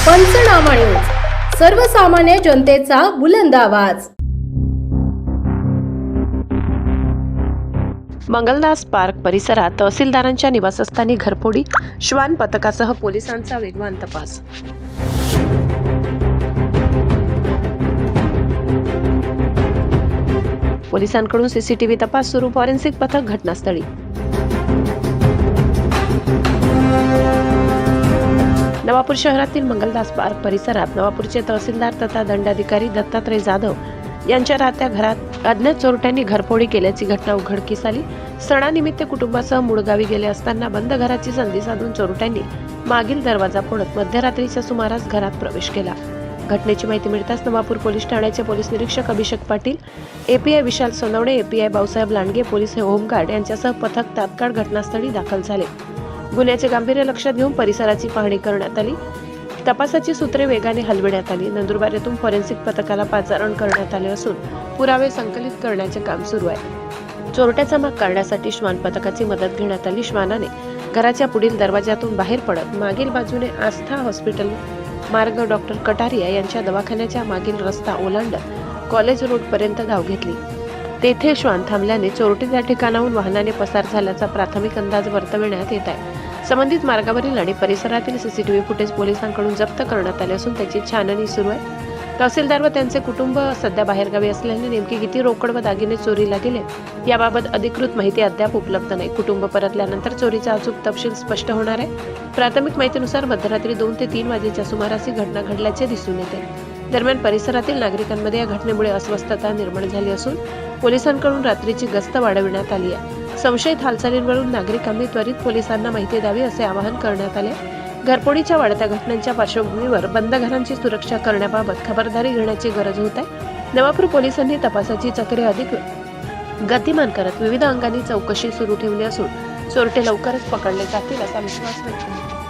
पंचनामा न्यूज, सर्वसामान्य जनतेचा बुलंद आवाज. मंगलदास पार्क परिसरात तहसीलदारांच्या निवासस्थानी घरफोडी, श्वान पथकासह पोलिसांचा वेगवान तपास. पोलिसांकडून सीसीटीव्ही तपास सुरू, फॉरेन्सिक पथक घटनास्थळी. नवापूर शहरातील मंगलदास पार्क परिसरात नवापूरचे तहसीलदार तथा दंडाधिकारी दत्तात्रय जाधव यांच्या राहत्या घरात अज्ञात चोरट्यांनी घरफोडी केल्याची घटना उघडकीस आली. सणानिमित्त कुटुंबासह मूळगावी गेले असताना बंद घराची संधी साधून चोरट्यांनी मागील दरवाजा फोडत मध्यरात्रीच्या सुमारास घरात प्रवेश केला. घटनेची माहिती मिळताच नवापूर पोलीस ठाण्याचे पोलीस निरीक्षक Abhishek Patil, API Vishal Sonawane, API Bhausaheb Landge, police home guard यांच्यासह पथक तात्काळ घटनास्थळी दाखल झाले. गुन्ह्याचे गांभीर्य लक्षात घेऊन परिसराची पाहणी करण्यात आली. तपासाची सूत्रे वेगाने हलविण्यात आली. नंदुरबार येथून फॉरेन्सिक पथकाला पाचारण करण्यात आले असून पुरावे संकलित करण्याचे काम सुरू आहे. चोरट्याचा माग काढण्यासाठी श्वान पथकाची मदत घेण्यात आली. श्वानाने घराच्या पुढील दरवाजातून बाहेर पडत मागील बाजूने आस्था हॉस्पिटल मार्ग डॉक्टर कटारिया यांच्या दवाखान्याच्या मागील रस्ता ओलांडत कॉलेज रोड पर्यंत धाव घेतली. तेथे श्वान थांबल्याने चोरटे त्या ठिकाणाहून वाहनाने पसार झाल्याचा प्राथमिक अंदाज वर्तविण्यात येत आहे. संबंधित मार्गावरील आणि परिसरातील सीसीटीव्ही फुटेज पोलिसांकडून जप्त करण्यात आले असून त्याची छाननी सुरू आहे. तहसीलदार व त्यांचे कुटुंब सध्या बाहेरगावी असल्याने नेमकी किती रोकड व दागिने चोरीला गेले याबाबत अधिकृत माहिती अद्याप उपलब्ध नाही. कुटुंब परतल्यानंतर चोरीचा अचूक तपशील स्पष्ट होणार आहे. प्राथमिक माहितीनुसार मध्यरात्री 2 ते 3 वाजेच्या सुमारास ही घटना घडल्याचे दिसून येते. दरम्यान परिसरातील नागरिकांमध्ये या घटनेमुळे अस्वस्थता निर्माण झाली असून पोलिसांकडून रात्रीची गस्त वाढविण्यात आली आहे. संशयित हालचालींवरून नागरिकांनी त्वरित पोलिसांना माहिती द्यावी असे आवाहन करण्यात आले. घरफोडीच्या वाढत्या घटनांच्या पार्श्वभूमीवर बंद घरांची सुरक्षा करण्याबाबत खबरदारी घेण्याची गरज होत आहे. नवापूर पोलिसांनी तपासाची चक्रे अधिक गतिमान करत विविध अंगांनी चौकशी सुरू ठेवली असून चोरटे लवकरच पकडले जातील असा विश्वास व्यक्त केला.